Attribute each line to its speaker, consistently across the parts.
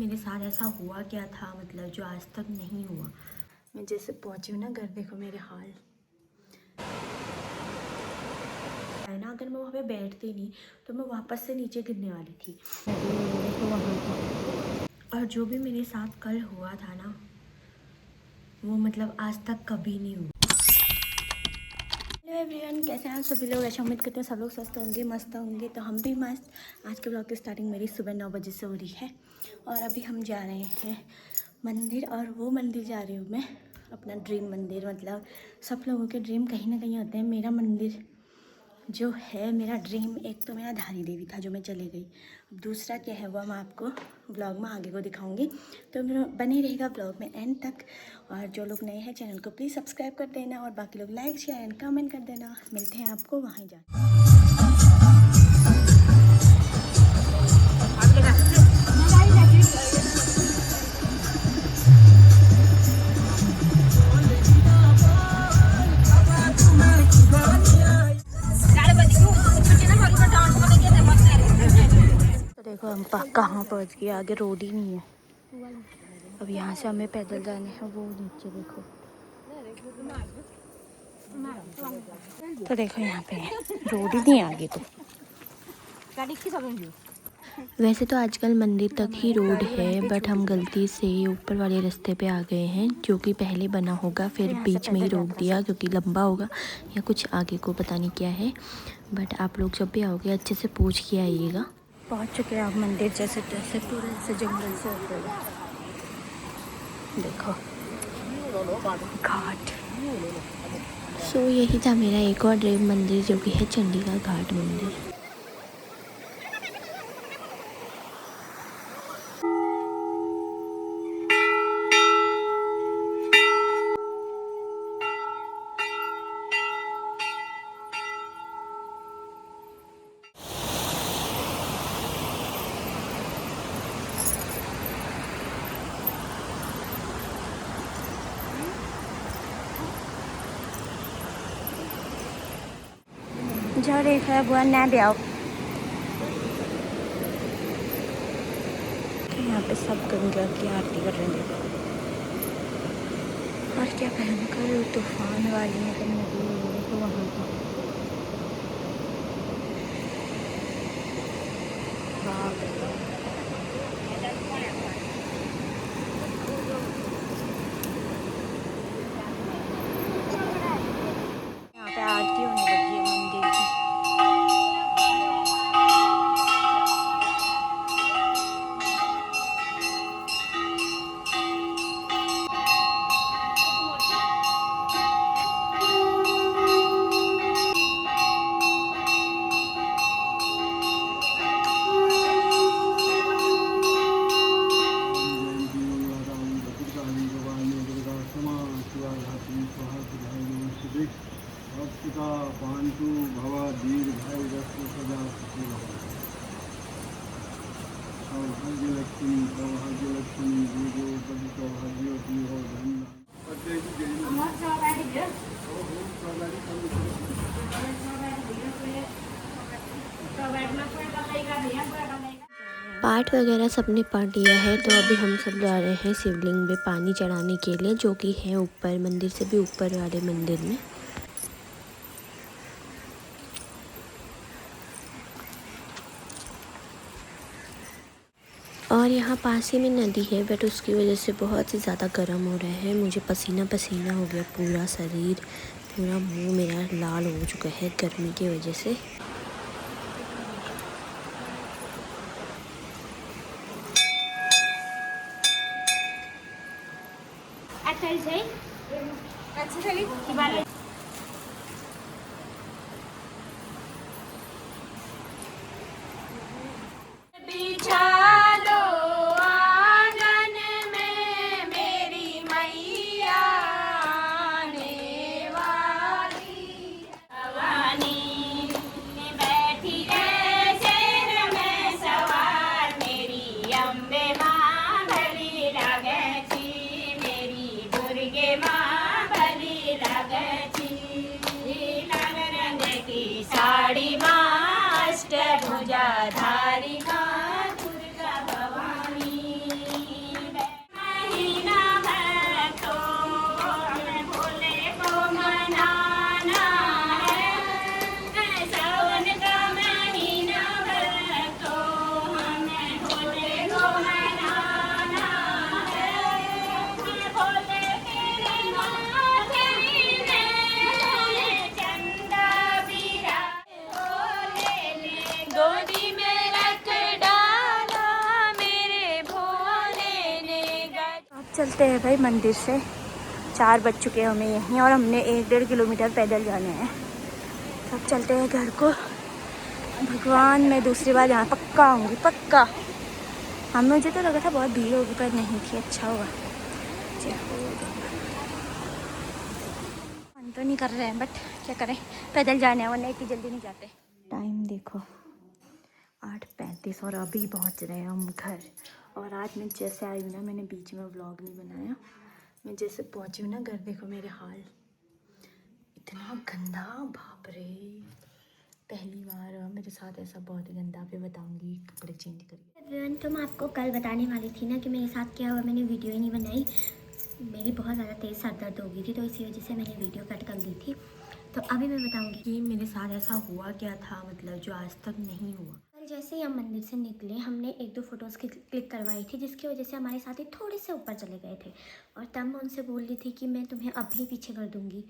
Speaker 1: मेरे साथ ऐसा हुआ क्या था, मतलब जो आज तक नहीं हुआ। मैं जैसे पहुंची हूँ ना घर, देखो मेरे हाल है ना। अगर मैं वहाँ पे बैठती नहीं तो मैं वापस से नीचे गिरने वाली थी। और जो भी मेरे साथ कल हुआ था ना, वो मतलब आज तक कभी नहीं हुआ। हेलो एवरीवन, कैसे हैं सभी लोग। ऐसा उम्मीद करते हैं सब लोग स्वस्थ होंगे, मस्त होंगे। तो हम भी मस्त। आज के ब्लॉग की स्टार्टिंग मेरी सुबह 9 बजे से हो रही है और अभी हम जा रहे हैं मंदिर। और वो मंदिर जा रही हूँ मैं, अपना ड्रीम मंदिर। मतलब सब लोगों के ड्रीम कहीं ना कहीं होते हैं। मेरा मंदिर जो है, मेरा ड्रीम एक तो मेरा धारी देवी था जो मैं चले गई। अब दूसरा क्या है वो मैं आपको ब्लॉग में आगे को दिखाऊंगी, तो मेरा बने रहेगा ब्लॉग में एंड तक। और जो लोग नए हैं चैनल को प्लीज़ सब्सक्राइब कर देना और बाकी लोग लाइक शेयर एंड कमेंट कर देना। मिलते हैं आपको वहीं जा। तो देखो हम कहाँ पहुँच गए, आगे रोड ही नहीं है। अब यहाँ से हमें पैदल जाने हैं, वो नीचे देखो। तो देखो यहाँ पे रोड ही नहीं है आगे तो। वैसे तो आजकल मंदिर तक ही रोड है, बट हम गलती से ऊपर वाले रास्ते पे आ गए हैं, जो कि पहले बना होगा, फिर बीच में ही रोक दिया क्योंकि लंबा होगा या कुछ आगे को पता नहीं क्या है। बट आप लोग जब भी आओगे अच्छे से पूछ के आइएगा। पहुंच चुके हैं आप मंदिर, जैसे तैसे पूरे से जंगल से होते हुए। देखो घाट। सो यही था मेरा एक और ड्रीम मंदिर, जो कि है चंडीगढ़ घाट मंदिर। जा रही है बुआ ना ब्याह। यहाँ पे सब गंगा की आरती कर रहे हैं देखो। और क्या भयंकर तूफान वाली है नदी देखो वहाँ पर। यहाँ पे आरती होने लगी है मंदिर की।
Speaker 2: पांचु भवा दीर्घायु रस्व सदा सौभाग्य लक्ष्मी देवो पद सौभाग्यवती हो धन।
Speaker 1: पाठ वगैरह सबने पढ़ लिया है, तो अभी हम सब जा रहे हैं शिवलिंग में पानी चढ़ाने के लिए, जो कि है ऊपर मंदिर से भी ऊपर वाले मंदिर में। और यहाँ पास ही में नदी है, बट उसकी वजह से बहुत ही ज़्यादा गर्म हो रहा है। मुझे पसीना पसीना हो गया, पूरा शरीर, पूरा मुंह मेरा लाल हो चुका है गर्मी की वजह से।
Speaker 3: मेरी दुर्गे माँ भली लगे।
Speaker 1: चलते हैं भाई मंदिर से, 4 बज चुके हैं हमें यहीं और हमने 1-1.5 किलोमीटर पैदल जाने हैं। अब चलते हैं घर को। भगवान, मैं दूसरी बार यहाँ पक्का आऊँगी, पक्का। हाँ, मुझे तो लगा था बहुत भीड़ होगी पर नहीं थी, अच्छा हुआ। मन तो नहीं कर रहे हैं बट क्या करें, पैदल जाने हैं वरना इतनी जल्दी नहीं जाते। टाइम देखो 8:35 और अभी पहुंच रहे हैं हम घर। और आज मैं जैसे आई हूँ ना, मैंने बीच में व्लॉग नहीं बनाया, मैं जैसे पहुंची हूँ ना घर, देखो मेरे हाल, इतना गंदा, बाप रे। पहली बार मेरे साथ ऐसा बहुत ही गंदा, पे बताऊंगी कपड़े चेंज करके। एवरीवन, तो मैं आपको कल बताने वाली थी ना कि मेरे साथ क्या हुआ, मैंने वीडियो ही नहीं बनाई। मेरी बहुत ज़्यादा तेज़ सर दर्द हो गई थी तो इसी वजह से मैंने वीडियो कट कर दी थी। तो अभी मैं बताऊंगी कि मेरे साथ ऐसा हुआ क्या था, मतलब जो आज तक नहीं हुआ। कल जैसे ही हम मंदिर से निकले, हमने 1-2 फ़ोटोज़ क्लिक करवाई थी, जिसकी वजह से हमारे साथी थोड़े से ऊपर चले गए थे। और तब मैं उनसे बोल रही थी कि मैं तुम्हें अभी पीछे कर दूँगी।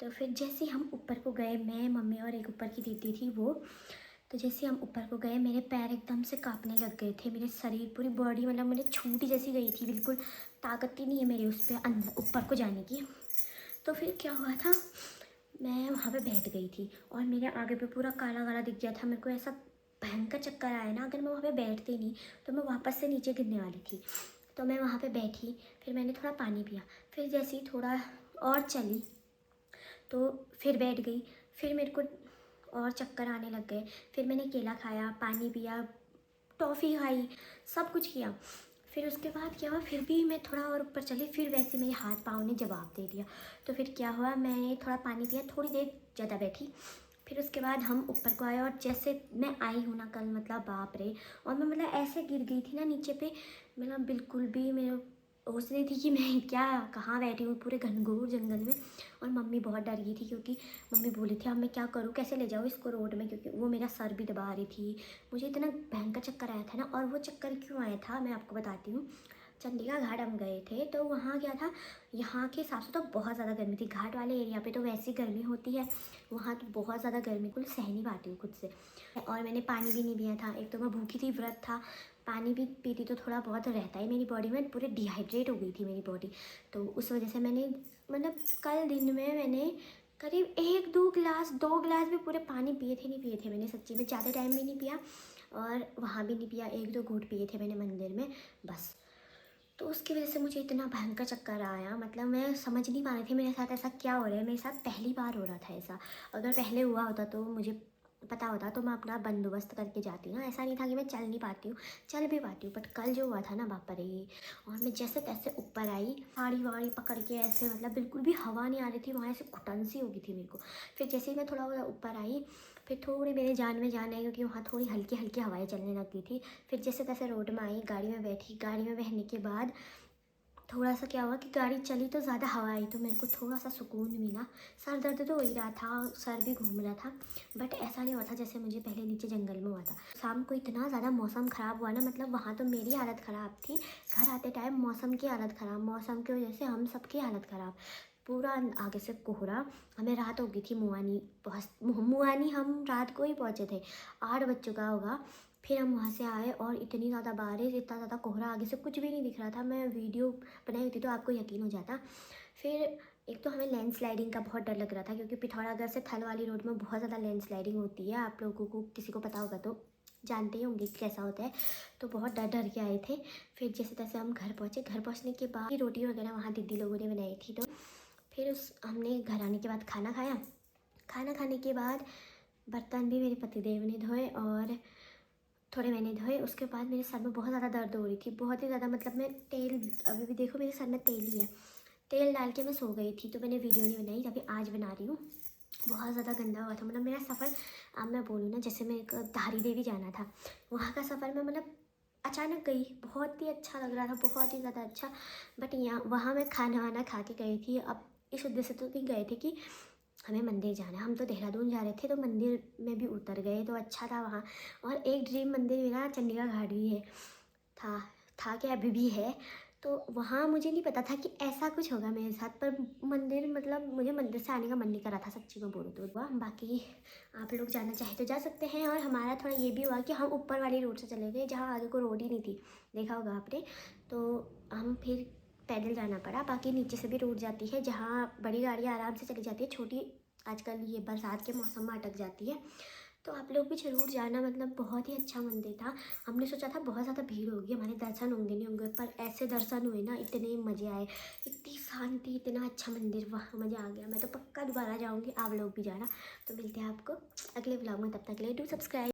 Speaker 1: तो फिर जैसे ही हम ऊपर को गए, मैं, मम्मी और एक ऊपर की दीदी थी वो, तो जैसे हम ऊपर को गए मेरे पैर एकदम से कांपने लग गए थे, मेरे शरीर, पूरी बॉडी मतलब मेरे छूट जैसी गई थी, बिल्कुल ताकत ही नहीं है मेरे उस पर अंदर ऊपर को जाने की। तो फिर क्या हुआ था, मैं वहाँ पे बैठ गई थी और मेरे आगे पे पूरा काला काला दिख गया था। मेरे को ऐसा भयंकर चक्कर आया ना, अगर मैं वहाँ पे बैठती नहीं तो मैं वापस से नीचे गिरने वाली थी। तो मैं वहाँ पे बैठी, फिर मैंने थोड़ा पानी पिया, फिर जैसे ही थोड़ा और चली तो फिर बैठ गई, फिर मेरे को और चक्कर आने लग गए। फिर मैंने केला खाया, पानी पिया, टॉफ़ी खाई, सब कुछ किया। फिर उसके बाद क्या हुआ, फिर भी मैं थोड़ा और ऊपर चली, फिर वैसे मेरे हाथ पाँव ने जवाब दे दिया। तो फिर क्या हुआ, मैंने थोड़ा पानी पिया, थोड़ी देर ज़्यादा बैठी, फिर उसके बाद हम ऊपर को आए। और जैसे मैं आई हूँ ना कल, मतलब बाप रे, और मैं मतलब ऐसे गिर गई थी ना नीचे पे, मतलब बिल्कुल भी मेरे होश नहीं थी कि मैं क्या कहाँ बैठी हूँ पूरे घनघोर जंगल में। और मम्मी बहुत डर गई थी क्योंकि मम्मी बोली थी अब मैं क्या करूँ, कैसे ले जाऊँ इसको रोड में, क्योंकि वो मेरा सर भी दबा रही थी। मुझे इतना भयंकर चक्कर आया था ना, और वो चक्कर क्यों आया था मैं आपको बताती हूँ। चंडीगढ़ घाट हम गए थे तो वहाँ क्या था, यहाँ के हिसाब से तो बहुत ज़्यादा गर्मी थी। घाट वाले एरिया पे तो वैसी गर्मी होती है, वहाँ तो बहुत ज़्यादा गर्मी, कुल सह नहीं पाती हूँ खुद से। और मैंने पानी भी नहीं पिया था, एक तो मैं भूखी थी, व्रत था, पानी भी पीती तो थोड़ा बहुत रहता है मेरी बॉडी में, पूरे डिहाइड्रेट हो गई थी मेरी बॉडी। तो उस वजह से मैंने मतलब कल दिन में मैंने करीब 2 गिलास भी पूरे पानी पिए थे, नहीं पिए थे मैंने सच्ची में, ज़्यादा टाइम भी नहीं पिया और वहाँ भी नहीं पिया, 1-2 घूंट पिए थे मैंने मंदिर में बस। तो उसकी वजह से मुझे इतना भयंकर चक्कर आया, मतलब मैं समझ नहीं पा रही थी मेरे साथ ऐसा क्या हो रहा है। मेरे साथ पहली बार हो रहा था ऐसा, अगर पहले हुआ होता तो मुझे पता होता तो मैं अपना बंदोबस्त करके जाती ना। ऐसा नहीं था कि मैं चल नहीं पाती हूँ, चल भी पाती हूँ, बट कल जो हुआ था ना बापा रे। और मैं जैसे तैसे ऊपर आई, साड़ी वाड़ी पकड़ के ऐसे, मतलब बिल्कुल भी हवा नहीं आ रही थी वहाँ, ऐसे घुटन सी हो गई थी मेरे को। फिर जैसे ही मैं थोड़ा ऊपर आई, फिर थोड़ी मेरे जान में जान आई क्योंकि वहाँ थोड़ी हल्की हल्की हवाएं चलने लगी थी। फिर जैसे तैसे रोड में आई, गाड़ी में बैठी, गाड़ी में बैठने के बाद थोड़ा सा क्या हुआ कि गाड़ी चली तो ज़्यादा हवा आई तो मेरे को थोड़ा सा सुकून मिला। सर दर्द तो हो ही रहा था, सर भी घूम रहा था, बट ऐसा नहीं हुआ था जैसे मुझे पहले नीचे जंगल में हुआ था। शाम को इतना ज़्यादा मौसम ख़राब हुआ ना, मतलब वहाँ तो मेरी हालत ख़राब थी, घर आते टाइम मौसम की हालत ख़राब, मौसम की वजह से हम सबकी हालत ख़राब, पूरा आगे से कोहरा। हमें रात हो गई थी, मुआनी हम रात को ही पहुँचे थे, 8 बज चुका होगा। फिर हम वहाँ से आए और इतनी ज़्यादा बारिश, इतना ज़्यादा कोहरा, आगे से कुछ भी नहीं दिख रहा था। मैं वीडियो बनाई होती तो आपको यकीन हो जाता। फिर एक तो हमें लैंडस्लाइडिंग का बहुत डर लग रहा था क्योंकि पिथौरागढ़ से थल वाली रोड में बहुत ज़्यादा लैंडस्लाइडिंग होती है, आप लोगों को किसी को पता होगा तो जानते ही होंगे कैसा होता है। तो बहुत डर डर के आए थे। फिर जैसे तैसे हम घर पहुँचे, घर पहुँचने के बाद रोटी वगैरह वहाँ दीदी लोगों ने बनाई थी, तो फिर हमने घर आने के बाद खाना खाया। खाना खाने के बाद बर्तन भी मेरे पतिदेव ने धोए और थोड़े मैंने धोए। उसके बाद मेरे सर में बहुत ज़्यादा दर्द हो रही थी, बहुत ही ज़्यादा, मतलब मैं तेल, अभी भी देखो मेरे सर में तेल ही है, तेल डाल के मैं सो गई थी तो मैंने वीडियो नहीं बनाई, अभी आज बना रही हूँ। बहुत ज़्यादा गंदा हुआ था, मतलब मेरा सफ़र, अब मैं बोलूँ ना, जैसे मेरे को धारी देवी जाना था, वहाँ का सफ़र में मतलब अचानक गई, बहुत ही अच्छा लग रहा था, बहुत ही ज़्यादा अच्छा। बट यहाँ वहाँ मैं खाना वाना खा के गई थी, अब इस उद्देश्य तो नहीं गए थे कि हमें मंदिर जाना है, हम तो देहरादून जा रहे थे तो मंदिर में भी उतर गए तो अच्छा था वहाँ। और एक ड्रीम मंदिर मेरा चंडीगढ़ घाट भी है, था क्या, अभी भी है। तो वहाँ मुझे नहीं पता था कि ऐसा कुछ होगा मेरे साथ, पर मंदिर, मतलब मुझे मंदिर से आने का मन नहीं कर रहा था सच्ची में बोलूँ तो। बाकी आप लोग जाना चाहे तो जा सकते हैं। और हमारा थोड़ा ये भी हुआ कि हम ऊपर वाली रोड से चले गए जहाँ आगे को रोड ही नहीं थी, देखा होगा आपने। तो हम फिर पैदल जाना पड़ा, बाकी नीचे से भी रोड जाती है जहाँ बड़ी गाड़ियाँ आराम से चली जाती है, छोटी आजकल ये बरसात के मौसम में अटक जाती है। तो आप लोग भी ज़रूर जाना, मतलब बहुत ही अच्छा मंदिर था। हमने सोचा था बहुत ज़्यादा भीड़ होगी, हमारे दर्शन होंगे नहीं होंगे, पर ऐसे दर्शन हुए ना, इतने मज़े आए, इतनी शांति, इतना अच्छा मंदिर, वाह मज़ा आ गया। मैं तो पक्का दोबारा जाऊँगी, आप लोग भी जाना। तो मिलते हैं आपको अगले व्लॉग में, तब तक के लिए डू सब्सक्राइब।